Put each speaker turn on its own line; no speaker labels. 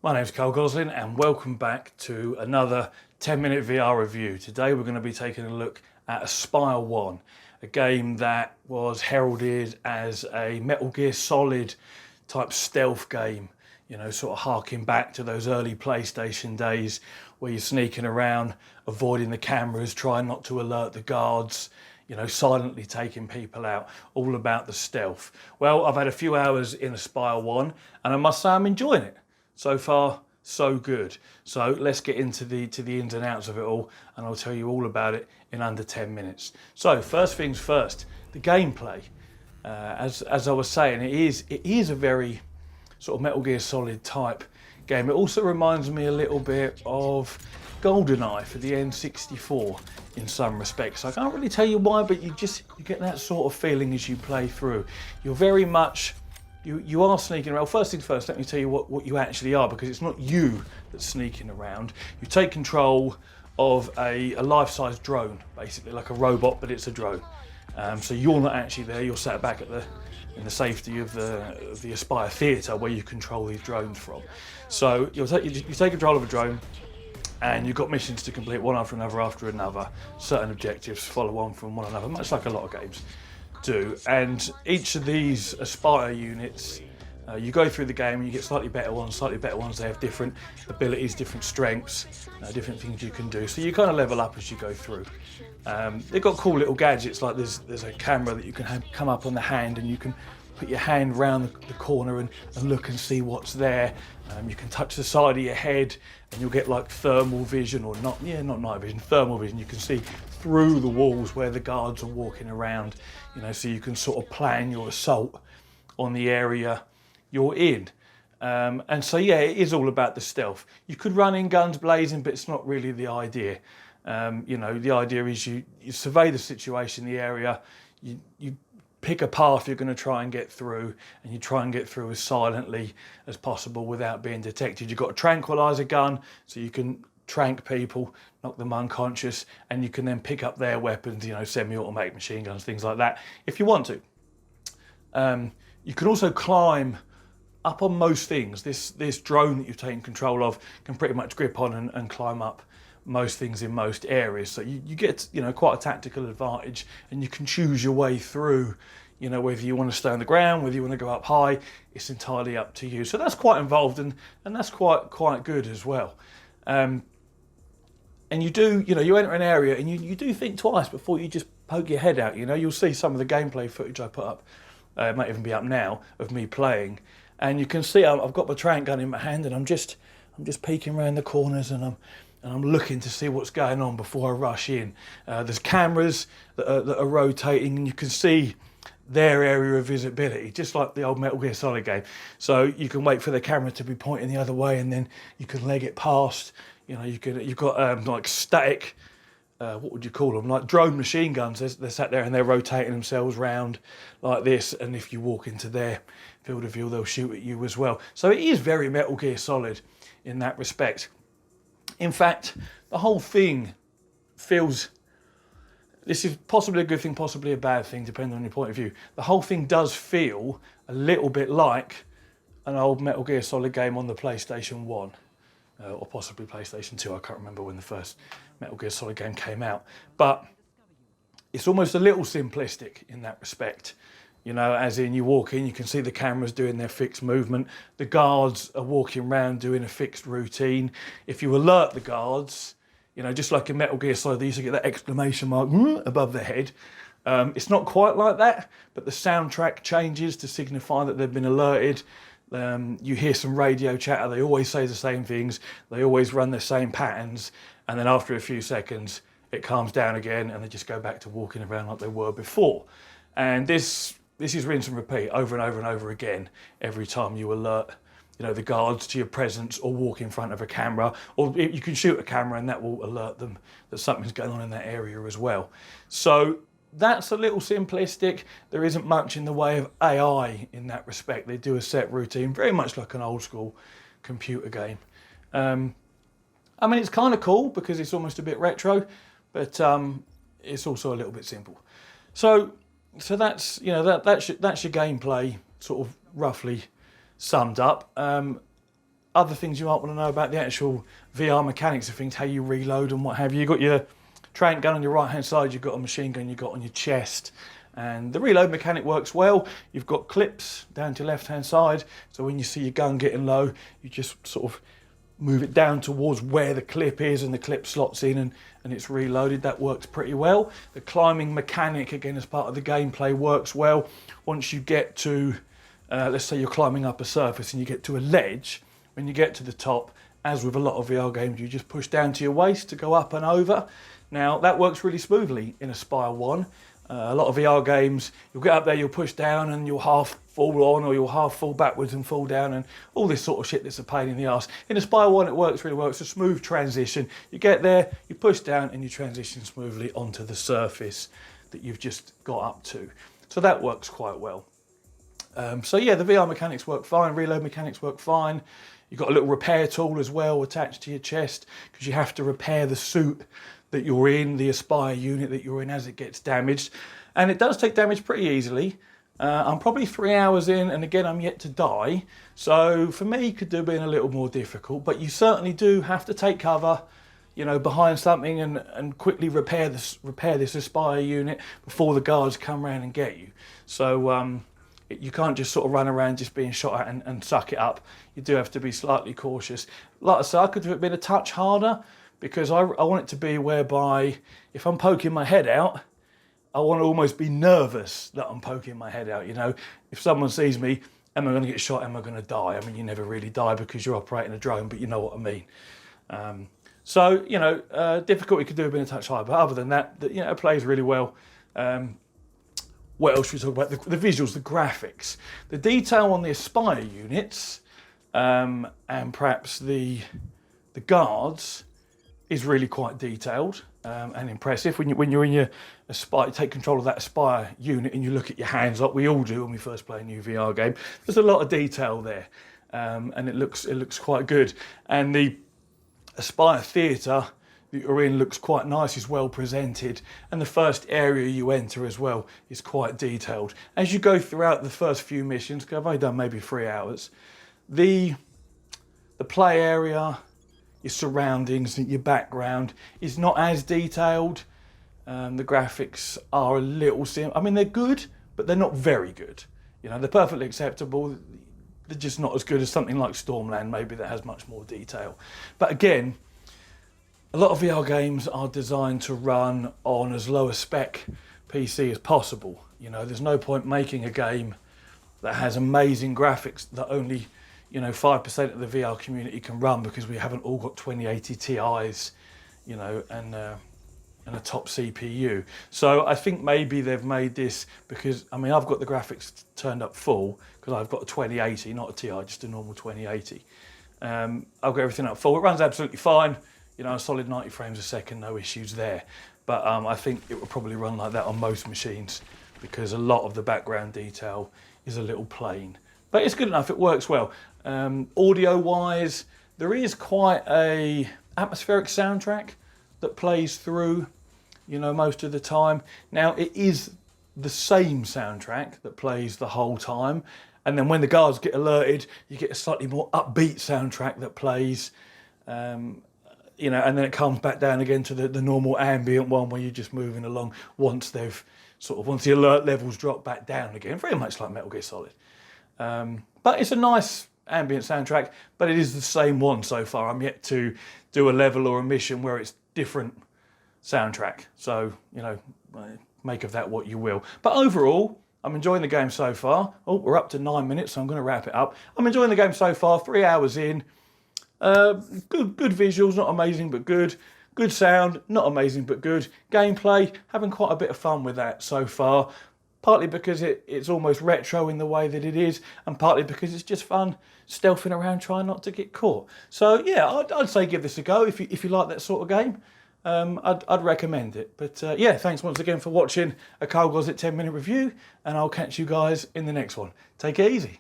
My name's Carl Goslin and welcome back to another 10-minute VR review. Today we're going to be taking a look at Espire 1, a game that was heralded as a Metal Gear Solid type stealth game, you know, sort of harking back to those early PlayStation days where you're sneaking around, avoiding the cameras, trying not to alert the guards, you know, silently taking people out, all about the stealth. Well, I've had a few hours in Espire 1 and I must say I'm enjoying it. So far, so good. So let's get into the ins and outs of it all, and I'll tell you all about it in under 10 minutes. So first things first, the gameplay. As I was saying, it is a very sort of Metal Gear Solid type game. It also reminds me a little bit of GoldenEye for the N64 in some respects. I can't really tell you why, but you get that sort of feeling as you play through. You're very much You are sneaking around. First things first, let me tell you what you actually are, because it's not you that's sneaking around. You take control of a life-size drone, basically like a robot, but it's a drone. So you're not actually there. You're sat back in the safety of the Espire theatre where you control these drones from. So you take control of a drone, and you've got missions to complete one after another. Certain objectives follow on from one another, much like a lot of games do. And each of these Espire units, you go through the game and you get slightly better ones. They have different abilities, different strengths, different things you can do. So you kind of level up as you go through. They've got cool little gadgets, like there's a camera that you can have come up on the hand, and you can put your hand round the corner and look and see what's there. You can touch the side of your head and you'll get like thermal vision, or not night vision, thermal vision. You can see through the walls where the guards are walking around, you know, so you can sort of plan your assault on the area you're in. And so yeah, it is all about the stealth. You could run in guns blazing, but it's not really the idea. You know, the idea is you survey the situation, the area, you pick a path you're going to try and get through, and you try and get through as silently as possible without being detected. You've got a tranquilizer gun, so you can trank people, knock them unconscious, and you can then pick up their weapons, you know, semi-automatic machine guns, things like that, if you want to. You can also climb up on most things. This drone that you've taken control of can pretty much grip on and climb up most things in most areas. So you get, you know, quite a tactical advantage, and you can choose your way through, you know, whether you want to stay on the ground, whether you want to go up high, it's entirely up to you. So that's quite involved, and that's quite good as well. And you enter an area and you do think twice before you just poke your head out. You know, you'll see some of the gameplay footage I put up, it might even be up now, of me playing, and you can see I've got my trank gun in my hand, and I'm just peeking around the corners, and I'm looking to see what's going on before I rush in. There's cameras that are rotating, and you can see their area of visibility, just like the old Metal Gear Solid game. So you can wait for the camera to be pointing the other way, and then you can leg it past. You know, you've got like static, what would you call them? Like drone machine guns. They're sat there and they're rotating themselves round like this. And if you walk into their field of view, they'll shoot at you as well. So it is very Metal Gear Solid in that respect. In fact, the whole thing feels, this is possibly a good thing, possibly a bad thing, depending on your point of view. The whole thing does feel a little bit like an old Metal Gear Solid game on the PlayStation 1. Or possibly PlayStation 2, I can't remember when the first Metal Gear Solid game came out. But it's almost a little simplistic in that respect. You know, as in you walk in, you can see the cameras doing their fixed movement. The guards are walking around doing a fixed routine. If you alert the guards, you know, just like in Metal Gear Solid, they used to get that exclamation mark above their head. It's not quite like that, but the soundtrack changes to signify that they've been alerted. You hear some radio chatter, they always say the same things, they always run the same patterns, and then after a few seconds it calms down again and they just go back to walking around like they were before. And this is rinse and repeat over and over and over again every time you alert, you know, the guards to your presence, or walk in front of a camera, or you can shoot a camera and that will alert them that something's going on in that area as well. So that's a little simplistic. There isn't much in the way of AI in that respect. They do a set routine, very much like an old school computer game. I mean, it's kind of cool because it's almost a bit retro, but it's also a little bit simple. So that's, you know, that's your gameplay sort of roughly summed up. other things you might want to know about the actual VR mechanics of things, how you reload and what have you. You've got your tranq gun on your right hand side, you've got a machine gun you've got on your chest, and the reload mechanic works well. You've got clips down to your left hand side, so when you see your gun getting low, you just sort of move it down towards where the clip is and the clip slots in and it's reloaded. That works pretty well. The climbing mechanic, again, as part of the gameplay, works well. Once you get to, let's say you're climbing up a surface and you get to a ledge, when you get to the top, as with a lot of VR games, you just push down to your waist to go up and over. Now, that works really smoothly in Espire 1. A lot of VR games, you'll get up there, you'll push down and you'll half fall on or you'll half fall backwards and fall down and all this sort of shit that's a pain in the arse. In Espire 1 it works really well, it's a smooth transition. You get there, you push down and you transition smoothly onto the surface that you've just got up to. So that works quite well. So yeah, the VR mechanics work fine, reload mechanics work fine. You've got a little repair tool as well attached to your chest because you have to repair the suit that you're in, the Espire unit that you're in as it gets damaged. And it does take damage pretty easily. I'm probably 3 hours in, and again, I'm yet to die. So for me, it could do being a little more difficult, but you certainly do have to take cover, you know, behind something and quickly repair this Espire unit before the guards come around and get you. So you can't just sort of run around just being shot at and suck it up. You do have to be slightly cautious. Like I said, I could have been a touch harder, because I want it to be whereby if I'm poking my head out, I want to almost be nervous that I'm poking my head out. You know, if someone sees me, am I going to get shot? Am I going to die? I mean, you never really die because you're operating a drone, but you know what I mean. So, you know, difficulty could do have been a touch higher, but other than that, you know, it plays really well. What else should we talk about? The visuals, the graphics, the detail on the Espire units, and perhaps the guards is really quite detailed and impressive. When you're in your Espire, you take control of that Espire unit and you look at your hands like we all do when we first play a new VR game. There's a lot of detail there, and it looks quite good. And the Espire theatre that you're in looks quite nice, is well presented, and the first area you enter as well is quite detailed. As you go throughout the first few missions, because I've only done maybe 3 hours, the play area, your surroundings, your background is not as detailed. The graphics are a little I mean, they're good, but they're not very good. You know, they're perfectly acceptable. They're just not as good as something like Stormland, maybe, that has much more detail. But again, a lot of VR games are designed to run on as low a spec PC as possible. You know, there's no point making a game that has amazing graphics that only, you know, 5% of the VR community can run because we haven't all got 2080 Ti's, you know, and a top CPU. So I think maybe they've made this because, I mean, I've got the graphics turned up full because I've got a 2080, not a Ti, just a normal 2080. I've got everything up full. It runs absolutely fine, you know, a solid 90 frames a second, no issues there. But I think it will probably run like that on most machines because a lot of the background detail is a little plain. But it's good enough, it works well. Audio-wise, there is quite a atmospheric soundtrack that plays through, you know, most of the time. Now, it is the same soundtrack that plays the whole time, and then when the guards get alerted, you get a slightly more upbeat soundtrack that plays, you know, and then it comes back down again to the normal ambient one where you're just moving along once the alert levels drop back down again, very much like Metal Gear Solid. But it's a nice ambient soundtrack, but it is the same one so far. I'm yet to do a level or a mission where it's different soundtrack. So, you know, make of that what you will. But overall, I'm enjoying the game so far. Oh, we're up to 9 minutes, so I'm going to wrap it up. I'm enjoying the game so far, 3 hours in. Good visuals, not amazing, but good. Good sound, not amazing, but good. Gameplay, having quite a bit of fun with that so far. Partly because it's almost retro in the way that it is, and partly because it's just fun stealthing around trying not to get caught. So yeah, I'd say give this a go if you like that sort of game. I'd recommend it. But yeah, thanks once again for watching a Carl Gossett 10-minute review, and I'll catch you guys in the next one. Take it easy.